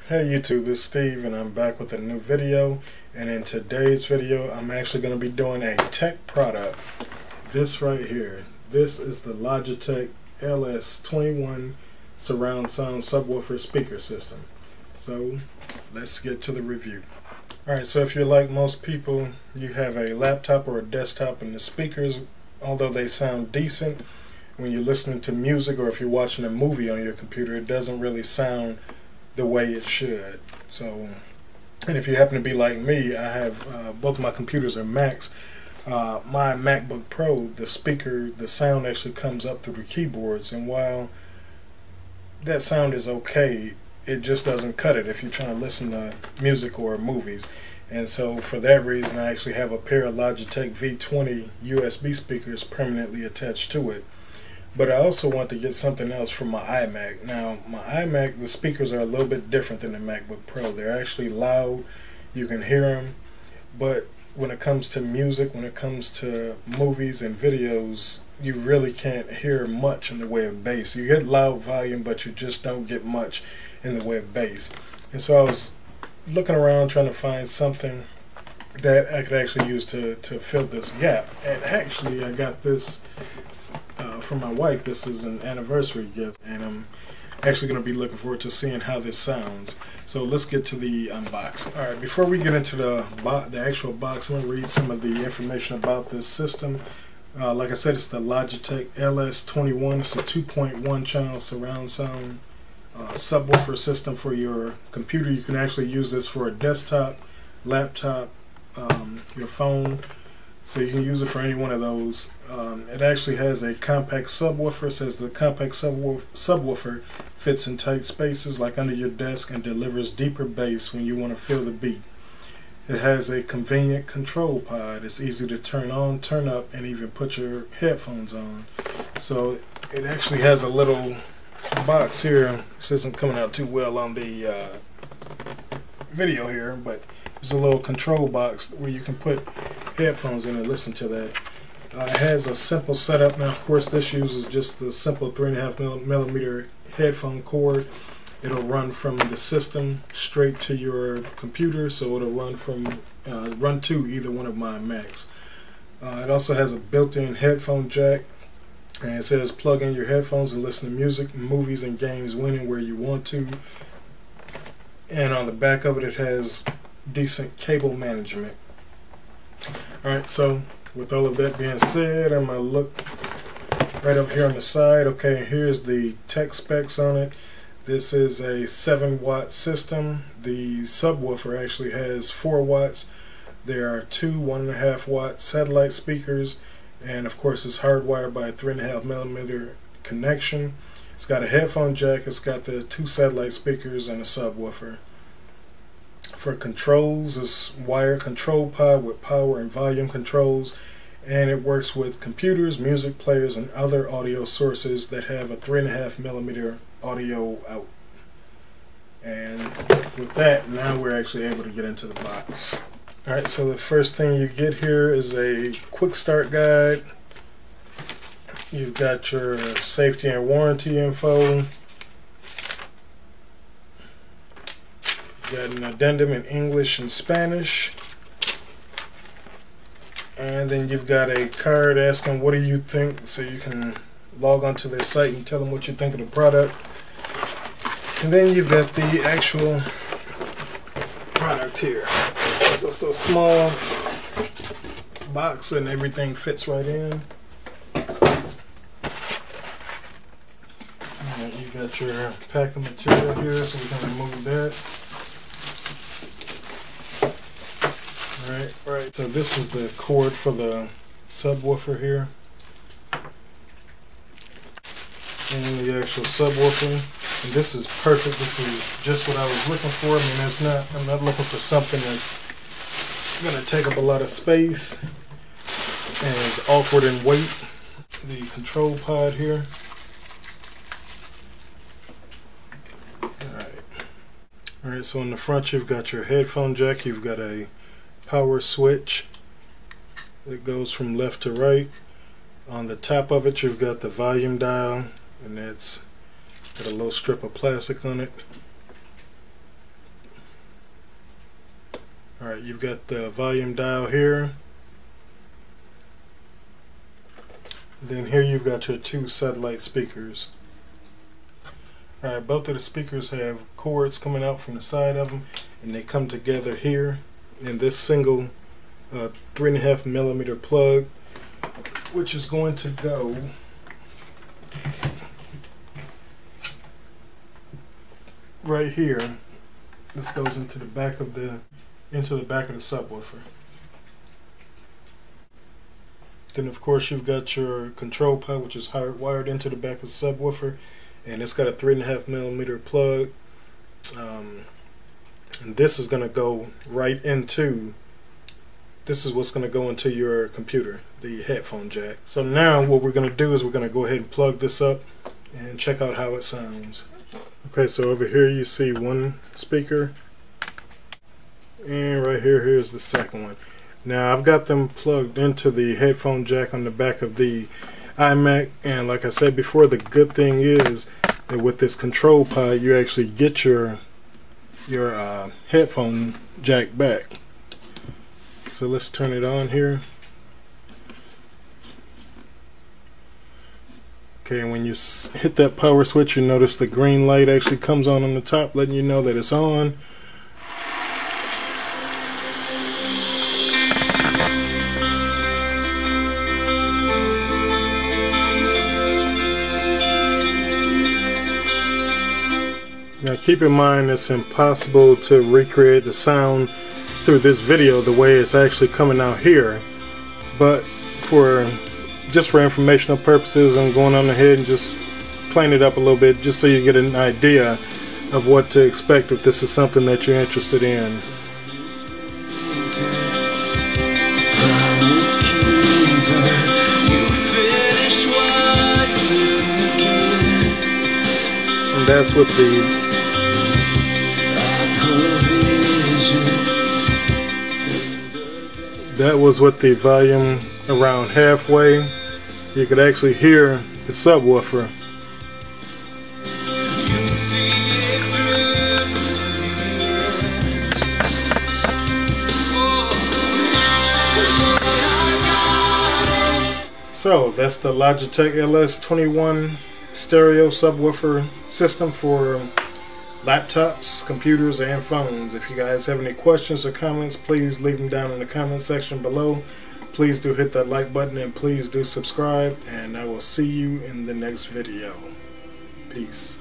Hey YouTube, it's Steve and I'm back with a new video, and in today's video I'm actually going to be doing a tech product. This right here, this is the Logitech LS21 surround sound subwoofer speaker system. So let's get to the review. Alright, so if you're like most people, you have a laptop or a desktop and the speakers, although they sound decent, when you're listening to music or if you're watching a movie on your computer, it doesn't really sound the way it should. So, and if you happen to be like me, I have both of my computers are Macs. My MacBook Pro, the sound actually comes up through the keyboards, and while that sound is okay, it just doesn't cut it if you're trying to listen to music or movies. And so for that reason, I actually have a pair of Logitech V20 USB speakers permanently attached to it. But I also want to get something else for my iMac. Now, my iMac, the speakers are a little bit different than the MacBook Pro. They're actually loud, you can hear them, but when it comes to music, when it comes to movies and videos, you really can't hear much in the way of bass. You get loud volume, but you just don't get much in the way of bass. And so I was looking around trying to find something that I could actually use to fill this gap. And actually I got this from my wife. This is an anniversary gift, and I'm actually going to be looking forward to seeing how this sounds. So let's get to the unboxing. Alright, before we get into the actual box, I'm going to read some of the information about this system. Like I said, it's the Logitech LS21. It's a 2.1 channel surround sound subwoofer system for your computer. You can actually use this for a desktop, laptop, your phone. So you can use it for any one of those. It actually has a compact subwoofer. It says the compact subwoofer fits in tight spaces like under your desk and delivers deeper bass when you want to feel the beat. It has a convenient control pod. It's easy to turn on, turn up, and even put your headphones on. So it actually has a little box here. This isn't coming out too well on the video here, but there's a little control box where you can put headphones in and listen to that. It has a simple setup. Now, of course, this uses just the simple 3.5mm headphone cord. It'll run from the system straight to your computer, so it'll run to either one of my Macs. It also has a built-in headphone jack, and it says plug in your headphones and listen to music, movies, and games when and where you want to. And on the back of it, it has decent cable management. Alright, so with all of that being said, I'm going to look right up here on the side. Okay, here's the tech specs on it. This is a 7-watt system. The subwoofer actually has 4 watts. There are two 1.5 watt satellite speakers, and of course it's hardwired by a 3.5mm connection. It's got a headphone jack, it's got the 2 satellite speakers and a subwoofer. For controls, it's wired control pod with power and volume controls, and it works with computers, music players, and other audio sources that have a 3.5mm audio out. And with that, now we're actually able to get into the box. Alright, so the first thing you get here is a quick start guide. You've got your safety and warranty info. Got an addendum in English and Spanish, and then you've got a card asking what do you think, so you can log onto their site and tell them what you think of the product. And then you've got the actual product here. It's a small box and everything fits right in. And you got your pack of material here, so we can remove that. Right. So this is the cord for the subwoofer here, and the actual subwoofer. And this is perfect. This is just what I was looking for. I mean, I'm not looking for something that's going to take up a lot of space and is awkward in weight. The control pod here. Alright, so in the front you've got your headphone jack. You've got a power switch that goes from left to right. On the top of it you've got the volume dial, and that's got a little strip of plastic on it. Alright, you've got the volume dial here. Then here you've got your two satellite speakers. Alright, both of the speakers have cords coming out from the side of them, and they come together here in this single 3.5 millimeter plug, which is going to go right here. This goes into the back of the subwoofer. Then of course you've got your control pod, which is wired into the back of the subwoofer, and it's got a 3.5 millimeter plug. And this is going to go right into, this is what's going to go into your computer, the headphone jack. So now what we're going to do is we're going to go ahead and plug this up and check out how it sounds. Okay, so over here you see one speaker, and right here, here's the second one. Now I've got them plugged into the headphone jack on the back of the iMac, and like I said before, the good thing is that with this control pod you actually get your headphone jack back. So let's turn it on here. Okay, and when you hit that power switch, you notice the green light actually comes on the top, letting you know that it's on. Now keep in mind it's impossible to recreate the sound through this video the way it's actually coming out here, but just for informational purposes, I'm going on ahead and just playing it up a little bit just so you get an idea of what to expect if this is something that you're interested in. And that's what that was with the volume around halfway. You could actually hear the subwoofer. So that's the Logitech LS21 stereo subwoofer system for laptops, computers, and phones. If you guys have any questions or comments, please leave them down in the comment section below. Please do hit that like button and please do subscribe, and I will see you in the next video. Peace.